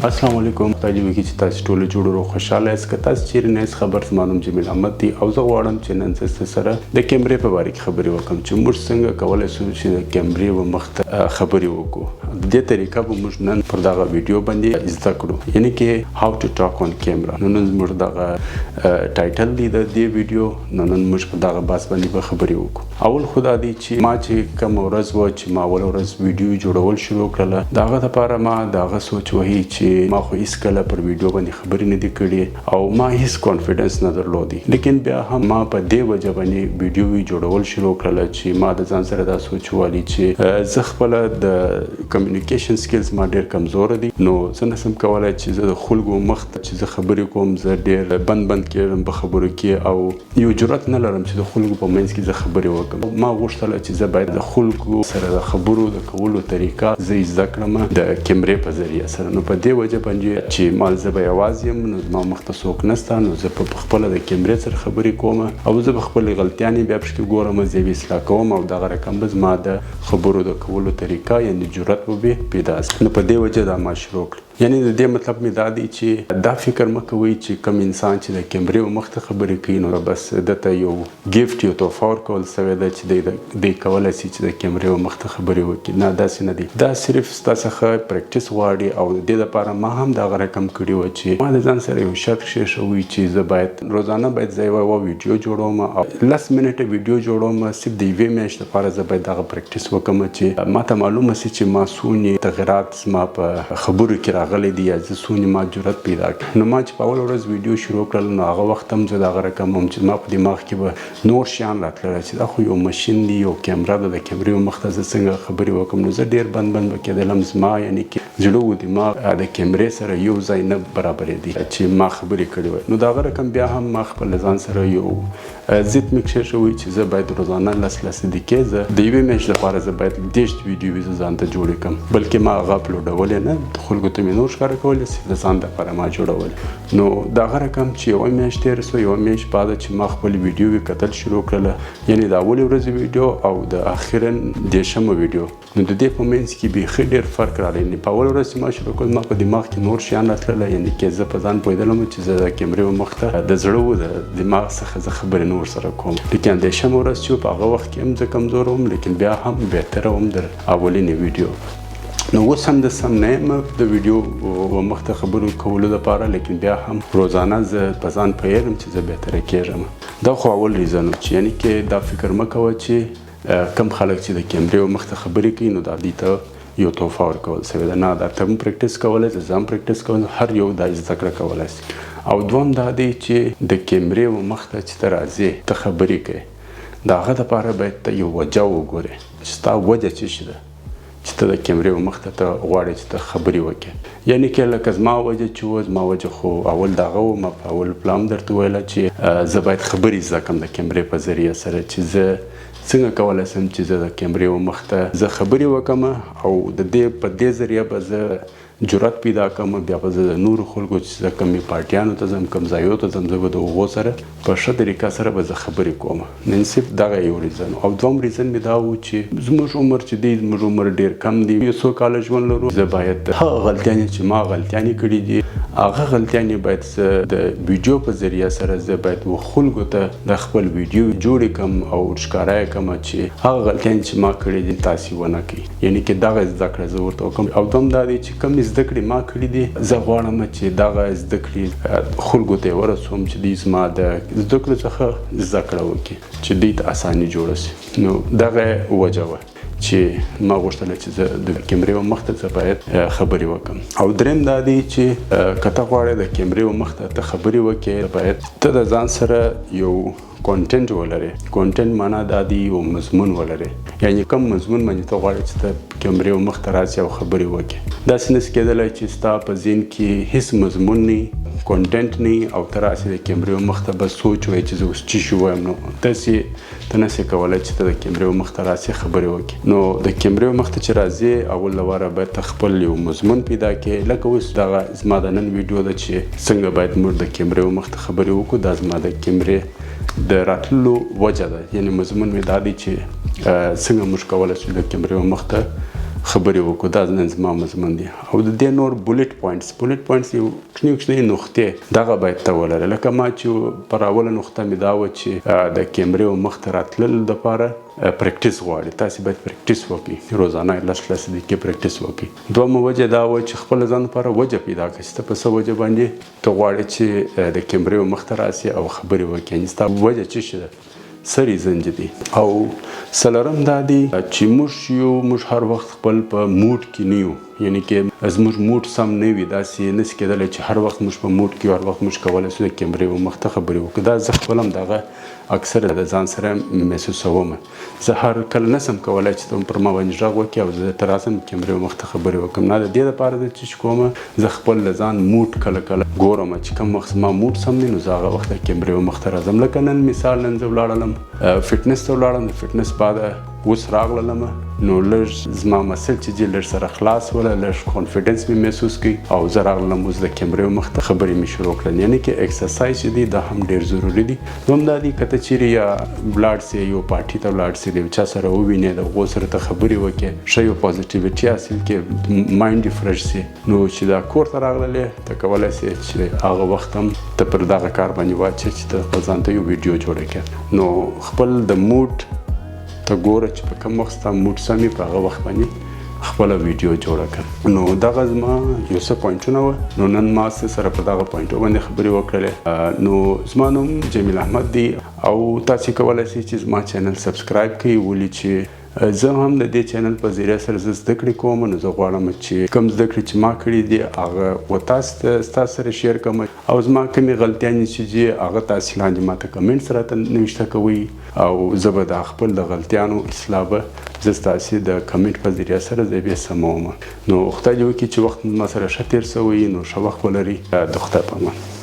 السلام علیکم. تاسو کې چې تاسو ټول جوړو خوشاله یاست. که تاسو چیرې نه یاست خبر زمانوم جمیل احمد دی او زه غواړم چې نن تاسو سره د کیمرې په اړه خبرې وکړم چې موږ څنګه کولای شو چې د کیمرې و مخته خبرې وکړو. د دې طریقه به موږ نن پر دغه ویډیو باندې زده کړو، یعنی کې هاو ټو ټاک اون کیمرا. نن موږ دغه ټایټل دی د دې ویډیو، نن موږ په دغه باس باندې به خبرې وکړو. اول خدا دی چې ما چې کوم ورځ و چې ما اول ورځ ویډیو جوړول شروع کړل، دغه لپاره ما دغه سوچ وهي چې ما خو هیڅ کله پر ویډیو باندې خبرې نه دي کړې او ما هیڅ کانفیډنس نه درلودي، لیکن بیا هم ما په دې وجه باندې ویډیو جوړول شروع کړل چې ما د ځان سره دا سوچ والی چې زه خپل د کمیونیکیشن سکلز ما ډېر کمزور دي، نو زه نشم کولای چې زه د خلکو مخ ته چې زه خبرې کوم، زه ډېر بند کېږم په خبرو کې او یو جرأت نه لرم چې د خلکو په منځ کې زه خبرې وکړم. ما غوښتل چې زه باید د خلکو سره د خبرو د کولو طریقه زه زده کړم د کیمرې په ذریعه سره. نو په دې وجه باندې چې مال زه به یوازې یم، نو زما مخ ته څوک نشته، نو زه په خپله د کیمرې سره خبرې کوم او زه به خپلې غلطیانې بیا پکې ګورم، زه یې اصلاح کوم او دغه رقم به زما د خبرو د کولو طریقه یعنې جرأت به پیدا شي. نو په دې وجه دا ما شروع کړ. یعنی د دې مطلب مې دا دی چې دا فکر مه کوئ چې کوم انسان چې د کیمرې مخ ته خبرې کوي نو بس دته یو ګیفټ، یو تحفه ورکول سوی ده چې دی کولی شي چې د کیمرې مخ ته خبرې وکړي. نه، داسې نه دی. دا صرف ستا څخه پریکټس غواړي او د دې لپاره ما هم دغه رقم کړي وه چې ما د ځان سره یو شرط کېښوی چې زه باید روزانه باید زه یوه ویډیو جوړوم او 10 منټه ویډیو جوړوم، صرف د یوې میاشتې لپاره زه باید دغه پریکټس وکړم چې ما ته معلومه شي چې ما څومره تغیرات زما په خبرو کې راغلی دي یا زه څومره ما جرأت پیدا کړ. نو ما چې په اوله ورځ ویډیو شروع کړل نو هغه وخت هم زه دغه رقم هم چې زما په دماغ کې به نور شیان راتلل چې دا خو یو ماشین دی، یو کیمرا ده، د کیمرې مخ ته زه څنګه خبرې وکړم. نو زه ډېر بند به کېدلم، زما یعنې کې زړه و دماغ د کیمرې سره یو ځای نه برابرېدي چې ما خبرې کړې وای. نو دغه رقم بیا هم ما خپل ځان سره یو ضد مې کېښوی چې زه باید روزانه 10 دقیقې زه د یوې میاشتې لپاره زه باید 10 ویډیوې زه ځان ته جوړې کړم، بلکې ما هغه اپلوډولې نه، خلکو ته مې نور ښکاره کولی صرف د ځان دپاره ما جوړول. نو دغه رقم چې یوه میاشت تېره سوه، یوه میاشت بعده چې ما خپل ویډیوې کتل شروع کړله، یعنې د اولې ورځې ویډیو او د اخرا 10مه ویډیو، نو د دې په منځ کې بیخي ډېر فرق راغلی. په اوله ورځ چې ما شروع کړل ما په دماغ کې نور شیان راتلله، یعنې کې زه په ځان پوهېدلم چې زه د کیمرې مخ ته د زړه و د دماغ څخه زه خبرې نه ورسره کوم. لیکن 10مه ورځ چې په هغه وخت کې هم زه کمزور وم، لیکن بیا هم بهتره وم در اولینې ویډیو. نو اوس هم د سم نه یم د ویډیو مخ ته خبرو کولو لپاره، لیکن بیا هم روزانه زه په ځان پوهېږم چې زه بهتره کېږم. دا خو اول ریزن و چې یعنې کې دا فکر مه کوه چې کم خلک چې د کیمرې مخ ته خبرې کوي نو دا دوی ته یو تحفه ورکول سوې ده. نه، دا ته هم پریکټس کولی شي، زه هم پریکټس کوم، هر یو دا زده کړه کولی شي. او دوم دا دی چې د کیمرې مخ ته چې ته راځې ته خبرې کوې، د هغه دپاره باید ته یو وجه وګورې چې ستا وجه څه شي ده چې ته د کیمرې مخ ته غواړې چې ته خبرې وکړې. یعنې کې لکه زما وجه چې و، زما وجه خو اول دغه و، ما په اول پلان درته ویله چې زه باید خبرې زده کړم د کیمرې په ذریعه سره، چې زه څنګه کولی شم چې زه د کیمرې مخ ته زه خبرې وکړم او د دې په دې ذریعه به زه جرأت پیدا کړم. بیا به زه د نورو خلکو چې زه کومې پارټیانو ته ځم، کوم ځایو ته ځم، زه به د هغو سره په ښه طریقه سره به زه خبرې کوم. نن صرف دغه یو ریزن او دوم ریزن مې دا و چې زموږ عمر چې دی، زموږ عمر ډېر کم دی، یو څو کاله ژوند لرو، زه باید هغه غلطیانې چې ما غلطیانې کړي دي هغه غلطیانې باید زه د ویډیو په ذریعه سره زه باید خلکو ته د خپل ویډیو جوړې کړم او ښکاره یې کړم چې هغه غلطیانې چې ما کړي دي تاسې ونه کړئ. یعنې کې دغه زده کړه زه ورته وکړم. او دوم دا دی چې کوم زده کړې ما کړي دي زه غواړم چې دغه زده کړې خلکو ته یې ورسوم چې دوی زما د زده کړو څخه زده کړه وکړي چې دوی ته اساني جوړه شي. نو دغه وجه وه چې ما غوښتل چې زه د کیمرې مخ ته زه باید خبرې وکړم. او دریم دا دی چې که ته غواړې د کیمرې مخ ته خبرې وکړې باید ته د ځان سره یو کانټینټ ولرې. کانټینټ معنا دا دی یو مضمون ولرې، یعنې کوم مضمون باندې ته غواړې چې ته کیمرې مخ ته راسې او خبرې وکړې. داسې نشي کېدلی چې ستا په ذهن کې هیڅ مضمون نه، کانټینټ نه او ته راسې د کیمرې مخ ته بس سوچ وایې چې زه اوس څه شي وایم. نو داسې ته نشې کولی چې ته د کیمرې مخ ته راسې خبرې وکړې. نو د کیمرې مخ ته چې راځې اول لواره باید ته خپل یو مضمون پیدا کړې. لکه اوس دغه زما د نن ویډیو ده چې څنګه باید موږ د کیمرې مخ ته خبرې وکړو، دا زما د کیمرې د راتللو وجه ده. یعنې مضمون مې دا دی چې څنګه موږ کولی شو د کیمرې مخ ته خبرې وکړو. دا نن زما مضمون دی. او د دې نور بولټ پوینټس یو کوچني نقطې دغه باید ته ولرې. لکه ما چې پر اوله نقطه مې دا وه چې د کیمرې مخ ته راتلل دپاره پریکټیس غواړي. تاسې باید پریکټیس وکړئ، روزانه 10 دقیقې پریکټیس وکړئ. دویمه وجه دا وه چې خپل ځان لپاره وجه پیدا کړئ چې ته په څه وجه باندې ته غواړې چې د کیمرې مخ ته راسې او خبرې وکړې. یعنې ستا وجه څه شي ده، څه ریزن دي. او څلورم دا دی چې موږ هر وخت خپل په موډ کې نه یو. یعنی کې زموږ موډ سم نه وي، داسې نشي کېدلی چې هر وخت موږ په موډ کې هر وخت موږ کولی شو د کیمرې مخ ته خبرې وکړو. دا زه خپل هم دغه اکثر د ځان سره محسوسوم. زه هر کله نسم کولی چې ته پر ما باندې غږ وکړې او زه ته راسم کیمرې مخ ته خبرې وکړم. نه، د دې دپاره ده چې کومه زه خپل د ځان موډ کله ګورم چې کوم وخت زما موډ سم دی، نو زه هغه وخت د کیمرې مخ ته راځم. لکه نن مثال، نن زه ولاړلم فټنس ته ولاړم. د فټنس بعد اوس راغلم، نو لږ زما مسل چې دی لږ سره خلاص وله، لږ کانفیډنس مې محسوس کړي او زه راغلم اوس د کیمرې مخ ته خبرې مې شروع کړل. یعنې کې اکسرسایز چې دی دا هم ډېر ضروري دی. دوم دا دی که ته چیرې یا ولاړ سې یو پارټي ته ولاړ سې، د یو چا سره ووینې، د هغو سره ته خبرې وکړې، ښه یو پازیټیویټي حاصل کړې، مایند دې فرش سي. نو چې دا کور ته راغللې ته کولی سې چې هغه وخت هم ته پر دغه کار باندې واچې چې ته خپل ځان ته یو ویډیو جوړه کړې. نو خپل د موډ ته ګوره چې په کوم وخت ستا موډ سم وي، په هغه وخت باندې خپله ویډیو جوړه کړه. نو دغه زما یو څه پوینټونه وه. نو نن ما سره په دغه پوینټو باندې خبرې وکړلې. نو زما نوم جمیل احمد دی او تاسې کولی شئ چې زما چینل سبسکرایب کړئ، ولې چې زه هم د دې چینل په ذریعه سره زه زده کړې کوم. نو زه غواړم چې کوم زده کړې چې ما کړي دي هغه تاسو سره شیر کړم، او زما کومې غلطیانې چې دي هغه تاسې لاندې ما ته کمنټس راته نوشته کوئ، او زه به د خپل د غلطیانو اصلاح به زه ستاسې د کمنټ په ذریعه سره زه بیا سموم. نو خدای دې وکړي چې وخت ما سره ښه تېر شوی، نو ښه وخت ولرئ. د خدای په امان.